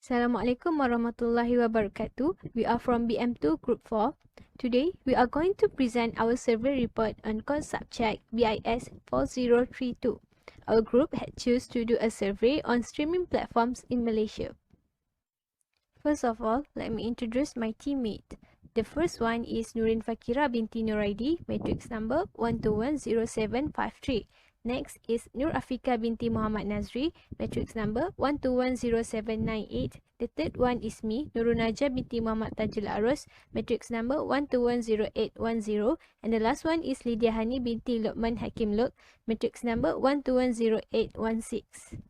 Assalamualaikum warahmatullahi wabarakatuh. We are from BM2 Group 4. Today, we are going to present our survey report on course subject BIS4032. Our group had chosen to do a survey on streaming platforms in Malaysia. First of all, let me introduce my teammate. The first one is Nurin Fakira binti Nuraidi, matrix number 1210753. Next is Nur Afika binti Muhammad Nazri, matrix number 1210798. The third one is me, Nurunaja binti Muhammad Tajul Arus, matrix number 1210810. And the last one is Lydia Hani binti Luqman Hakim Luq, matrix number 1210816.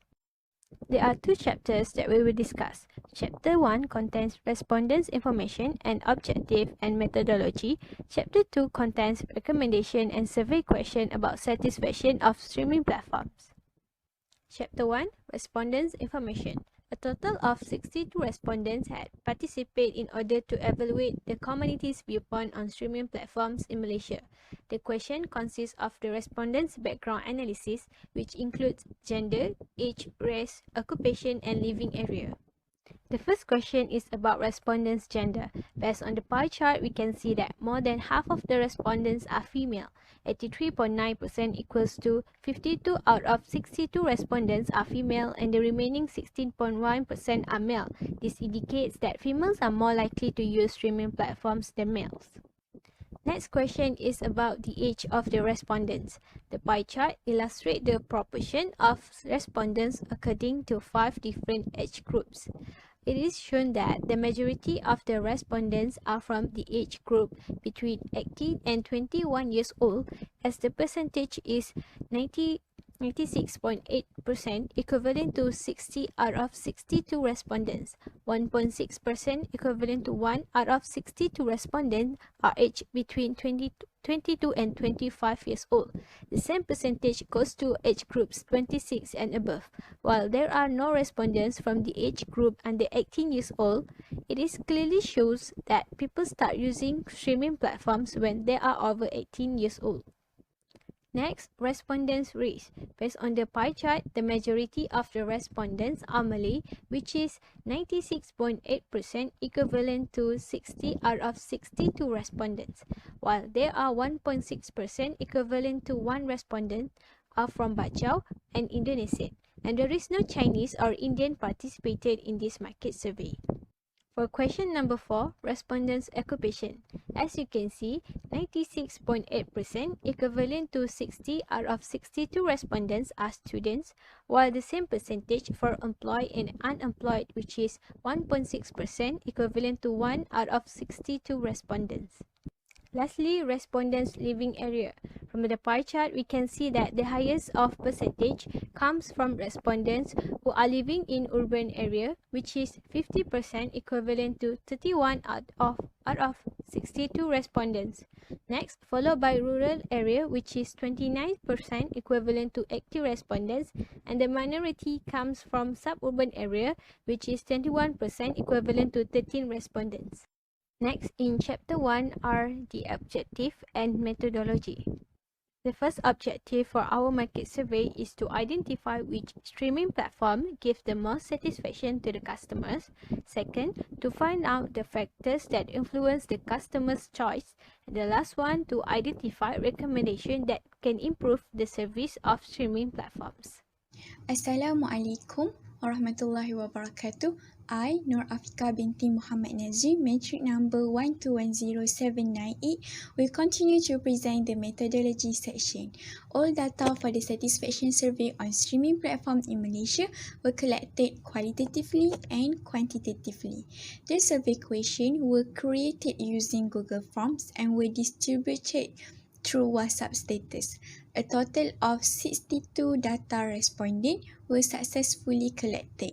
There are two chapters that we will discuss. Chapter 1 contains respondents' information and objective and methodology. Chapter 2 contains recommendation and survey question about satisfaction of streaming platforms. Chapter 1 Respondents' information. A total of 62 respondents had participated in order to evaluate the community's viewpoint on streaming platforms in Malaysia. The question consists of the respondents' background analysis, which includes gender, age, race, occupation, and living area. The first question is about respondents' gender. Based on the pie chart, we can see that more than half of the respondents are female. 83.9% equals to 52 out of 62 respondents are female and the remaining 16.1% are male. This indicates that females are more likely to use streaming platforms than males. Next question is about the age of the respondents. The pie chart illustrates the proportion of respondents according to 5 different age groups. It is shown that the majority of the respondents are from the age group between 18 and 21 years old, as the percentage is 96.8%, equivalent to 60 out of 62 respondents. 1.6%, equivalent to 1 out of 62 respondents, are aged between 22 and 25 years old. The same percentage goes to age groups 26 and above. While there are no respondents from the age group under 18 years old, it is clearly shows that people start using streaming platforms when they are over 18 years old. Next, respondents' race. Based on the pie chart, the majority of the respondents are Malay, which is 96.8%, equivalent to 60 out of 62 respondents, while there are 1.6%, equivalent to 1 respondent, are from Bachau and Indonesian, and there is no Chinese or Indian participated in this market survey. For question number 4, respondents' occupation. As you can see, 96.8%, equivalent to 60 out of 62 respondents are students, while the same percentage for employed and unemployed, which is 1.6%, equivalent to 1 out of 62 respondents. Lastly, respondents' living area. From the pie chart, we can see that the highest of percentage comes from respondents who are living in urban area, which is 50%, equivalent to 31 out of 62 respondents. Next, followed by rural area, which is 29%, equivalent to 80 respondents, and the minority comes from suburban area, which is 21%, equivalent to 13 respondents. Next, in Chapter 1 are the objective and methodology. The first objective for our market survey is to identify which streaming platform gives the most satisfaction to the customers. Second, to find out the factors that influence the customer's choice. And the last one, to identify recommendations that can improve the service of streaming platforms. Assalamualaikum warahmatullahi wabarakatuh. I, Nur Afika binti Muhammad Nazri, matric number 1210798, will continue to present the methodology section. All data for the satisfaction survey on streaming platforms in Malaysia were collected qualitatively and quantitatively. The survey questions were created using Google Forms and were distributed through WhatsApp status. A total of 62 data respondents were successfully collected.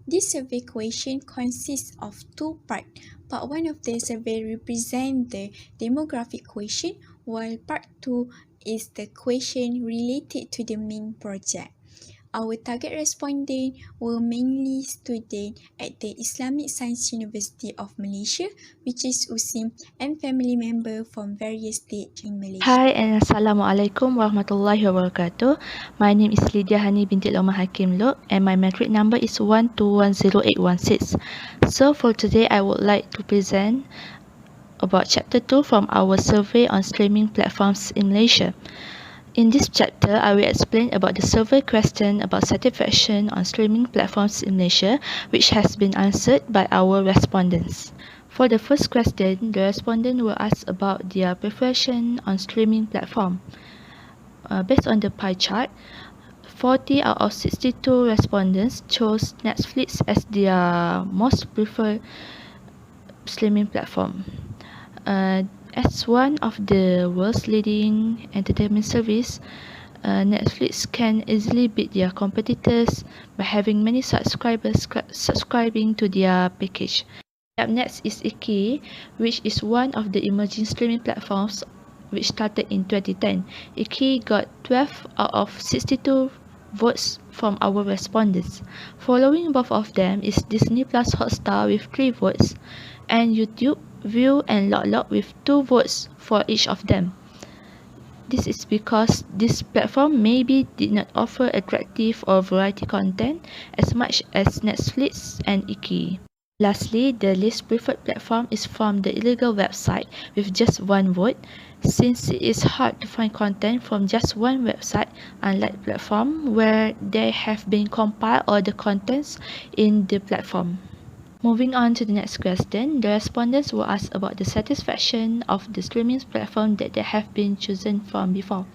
This survey question consists of 2 parts. Part 1 of the survey represents the demographic question, while part 2 is the question related to the main project. Our target respondents were mainly students at the Islamic Science University of Malaysia, which is USIM, and family members from various states in Malaysia. Hi and Assalamualaikum warahmatullahi wabarakatuh. My name is Lydia Hani binti Loma Hakim Lok and my metric number is 1210816. So for today I would like to present about chapter 2 from our survey on streaming platforms in Malaysia. In this chapter, I will explain about the survey question about satisfaction on streaming platforms in Malaysia, which has been answered by our respondents. For the first question, the respondent will ask about their preference on streaming platform. Based on the pie chart, 40 out of 62 respondents chose Netflix as their most preferred streaming platform. As one of the world's leading entertainment service, Netflix can easily beat their competitors by having many subscribers subscribing to their package. Up next is Iki, which is one of the emerging streaming platforms which started in 2010. Iki got 12 out of 62 votes from our respondents. Following both of them is Disney Plus Hotstar with 3 votes and YouTube, View and Lok with 2 votes for each of them. This is because this platform maybe did not offer attractive or variety content as much as Netflix and Iki. Lastly, the least preferred platform is from the illegal website with just 1 vote, since it is hard to find content from just one website, unlike platform where they have been compiled all the contents in the platform. Moving on to the next question, the respondents were asked about the satisfaction of the streaming platform that they have been chosen from before.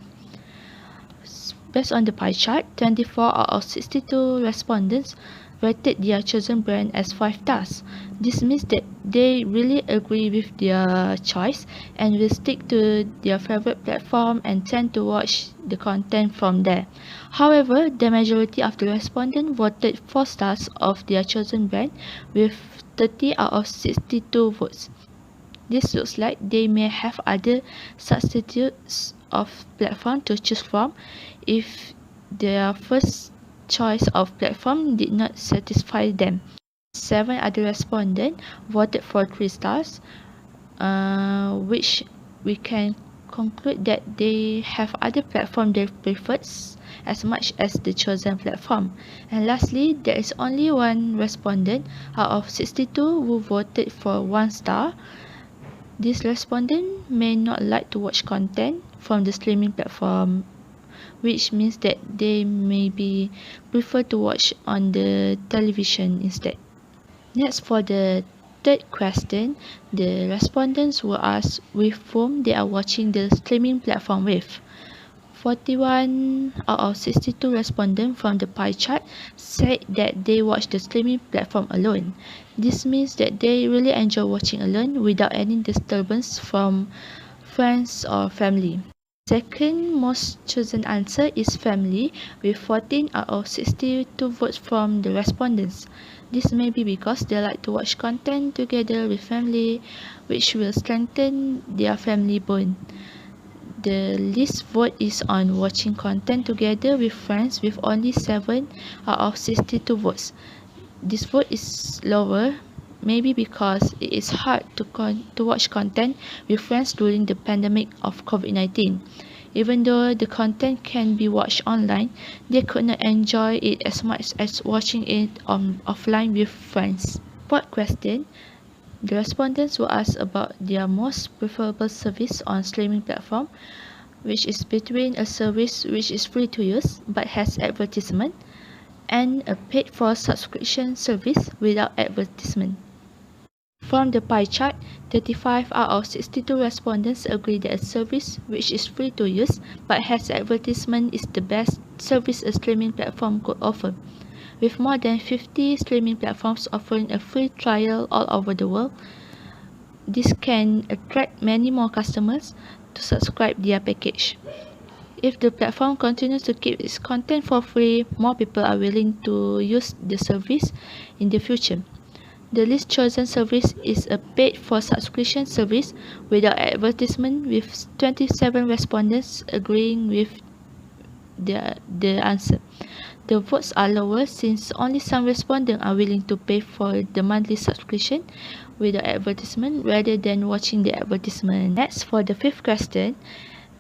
Based on the pie chart, 24 out of 62 respondents rated their chosen brand as 5 stars. This means that they really agree with their choice and will stick to their favorite platform and tend to watch the content from there. However, the majority of the respondents voted 4 stars of their chosen brand with 30 out of 62 votes. This looks like they may have other substitutes of platform to choose from if their first choice of platform did not satisfy them. 7 other respondents voted for 3 stars, which we can conclude that they have other platform they preferred as much as the chosen platform. And lastly, there is only 1 respondent out of 62 who voted for 1 star. This respondent may not like to watch content from the streaming platform, which means that they maybe prefer to watch on the television instead. Next, for the third question, the respondents were asked with whom they are watching the streaming platform with. 41 out of 62 respondents from the pie chart said that they watch the streaming platform alone. This means that they really enjoy watching alone without any disturbance from friends or family. Second most chosen answer is family, with 14 out of 62 votes from the respondents. This may be because they like to watch content together with family, which will strengthen their family bond. The least vote is on watching content together with friends with only 7 out of 62 votes. This vote is lower, maybe because it is hard to watch content with friends during the pandemic of COVID-19. Even though the content can be watched online, they could not enjoy it as much as watching it offline with friends. Fourth question, the respondents were asked about their most preferable service on streaming platform, which is between a service which is free to use but has advertisement and a paid for subscription service without advertisement. From the pie chart, 35 out of 62 respondents agree that a service which is free to use but has advertisement is the best service a streaming platform could offer. With more than 50 streaming platforms offering a free trial all over the world, this can attract many more customers to subscribe their package. If the platform continues to keep its content for free, more people are willing to use the service in the future. The least chosen service is a paid for subscription service without advertisement, with 27 respondents agreeing with the answer. the votes are lower since only some respondents are willing to pay for the monthly subscription with the advertisement rather than watching the advertisement. Next, for the fifth question,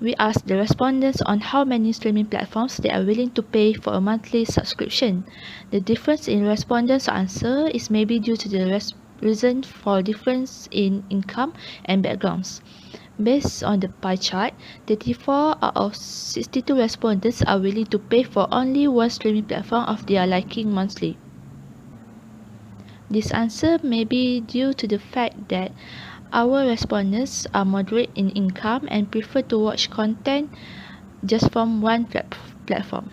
we asked the respondents on how many streaming platforms they are willing to pay for a monthly subscription. The difference in respondents' answer is maybe due to the reason for difference in income and backgrounds. Based on the pie chart, 34 out of 62 respondents are willing to pay for only one streaming platform of their liking monthly. This answer may be due to the fact that our respondents are moderate in income and prefer to watch content just from one platform.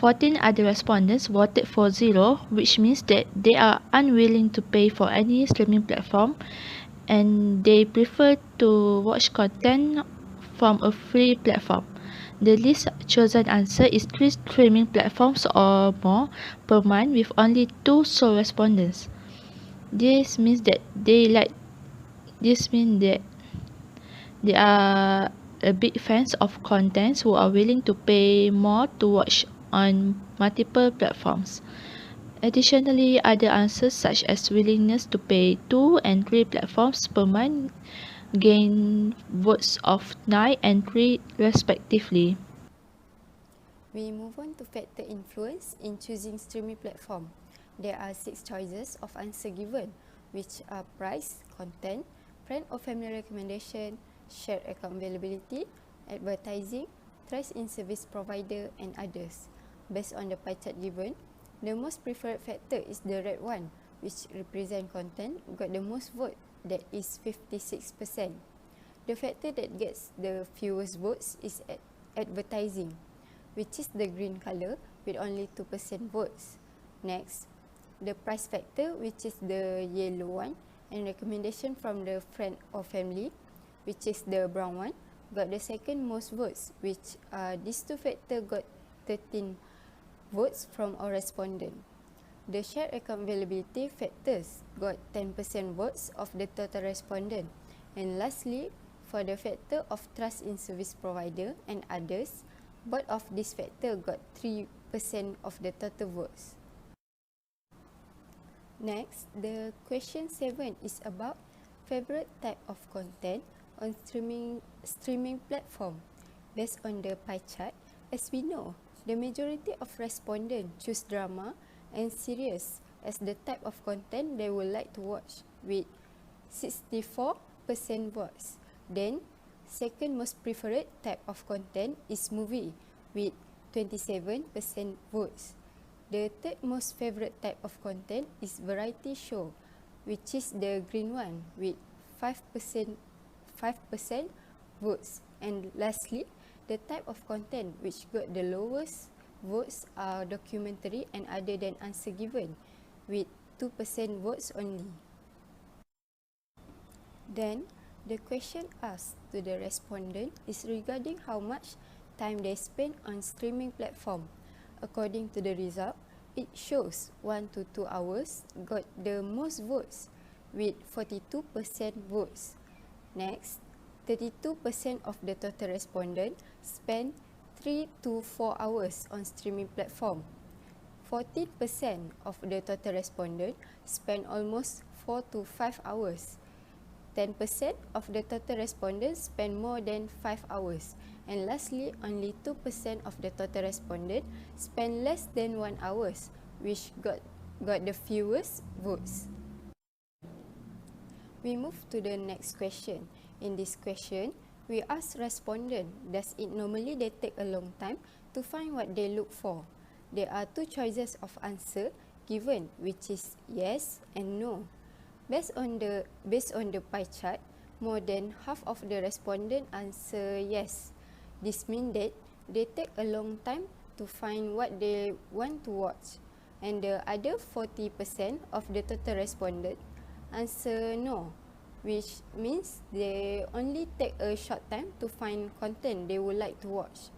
14 other respondents voted for zero, which means that they are unwilling to pay for any streaming platform and they prefer to watch content from a free platform. The least chosen answer is 3 streaming platforms or more per month with only 2 sole respondents. This means that they are a big fans of contents who are willing to pay more to watch on multiple platforms. Additionally, other answers such as willingness to pay 2 and 3 platforms per month gain votes of 9 and 3 respectively. We move on to factor influence in choosing streaming platform. There are 6 choices of answer given, which are price, content, friend or family recommendation, shared account availability, advertising, trust in service provider and others. Based on the pie chart given, the most preferred factor is the red one, which represent content, got the most vote, that is 56%. The factor that gets the fewest votes is advertising, which is the green color with only 2% votes. Next, the price factor, which is the yellow one, and recommendation from the friend or family, which is the brown one, got the second most votes, which these two factors got 13 votes from our respondent. The shared account availability factors got 10% votes of the total respondent. And lastly, for the factor of trust in service provider and others, both of these factors got 3% of the total votes. Next, the question 7 is about favorite type of content on streaming platform. Based on the pie chart, as we know, the majority of respondents choose drama and series as the type of content they would like to watch with 64% votes. Then, second most preferred type of content is movie with 27% votes. The third most favorite type of content is variety show, which is the green one with 5% votes. And lastly, the type of content which got the lowest votes are documentary and other than answer given with 2% votes only. Then, the question asked to the respondent is regarding how much time they spend on streaming platform. According to the result, it shows 1 to 2 hours got the most votes with 42% votes. Next, 32% of the total respondent spend 3 to 4 hours on streaming platform. 14% of the total respondent spend almost 4 to 5 hours. 10% of the total respondents spend more than 5 hours. And lastly, only 2% of the total respondents spend less than 1 hour, which got the fewest votes. We move to the next question. In this question, we ask respondent, does it normally they take a long time to find what they look for? There are 2 choices of answer given, which is yes and no. Based on the pie chart, more than half of the respondent answer yes. This means that they take a long time to find what they want to watch. And the other 40% of the total respondent answer no, which means they only take a short time to find content they would like to watch.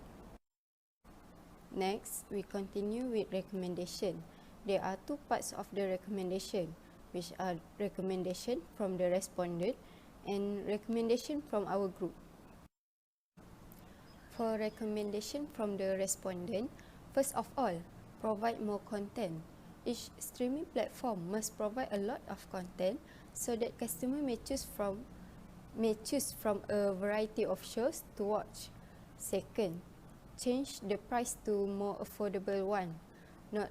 Next, we continue with recommendation. There are 2 parts of the recommendation, which are recommendation from the respondent and recommendation from our group. For recommendation from the respondent, first of all, provide more content. Each streaming platform must provide a lot of content so that customers may choose from a variety of shows to watch. Second, change the price to more affordable one. Not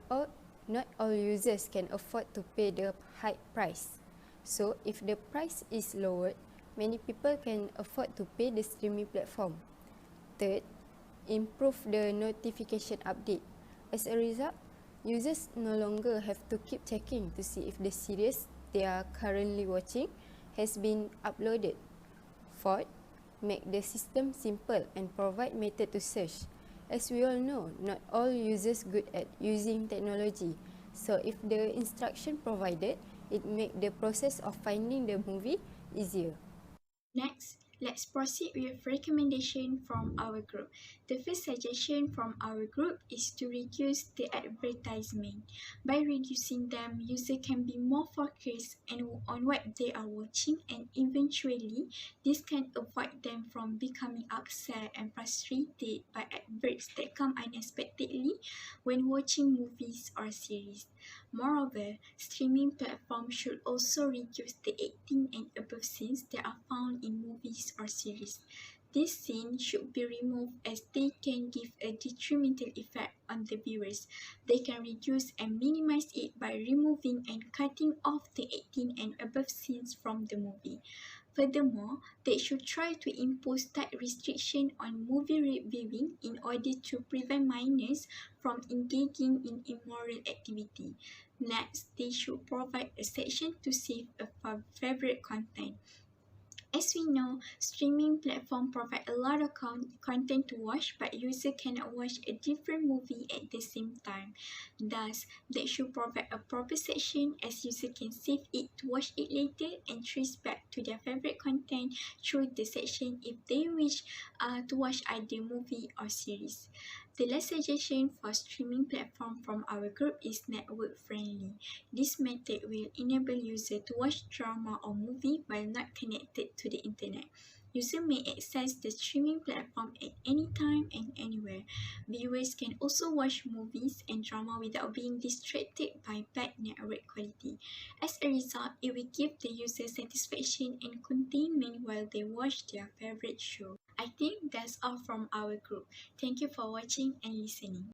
all users can afford to pay the high price. So if the price is lowered, many people can afford to pay the streaming platform. Third, improve the notification update. As a result, users no longer have to keep checking to see if the series they are currently watching has been uploaded. Fourth, make the system simple and provide method to search. As we all know, not all users good at using technology. So if the instruction provided, it make the process of finding the movie easier. Next, let's proceed with recommendation from our group. The first suggestion from our group is to reduce the advertisement. By reducing them, user can be more focused on what they are watching, and eventually, this can avoid them from becoming upset and frustrated by adverts that come unexpectedly when watching movies or series. Moreover, streaming platforms should also reduce the 18 and above scenes that are found in movies or series. These scenes should be removed as they can give a detrimental effect on the viewers. They can reduce and minimize it by removing and cutting off the 18 and above scenes from the movie. Furthermore, they should try to impose tight restriction on movie viewing in order to prevent minors from engaging in immoral activity. Next, they should provide a section to save a favorite content. As we know, streaming platforms provide a lot of content to watch, but users cannot watch a different movie at the same time. Thus, they should provide a proper section as users can save it to watch it later and trace back to their favorite content through the section if they wish to watch either movie or series. The last suggestion for streaming platform from our group is network friendly. This method will enable users to watch drama or movie while not connected to the internet. User may access the streaming platform at any time and anywhere. Viewers can also watch movies and drama without being distracted by bad network quality. As a result, it will give the user satisfaction and containment while they watch their favorite show. I think that's all from our group. Thank you for watching and listening.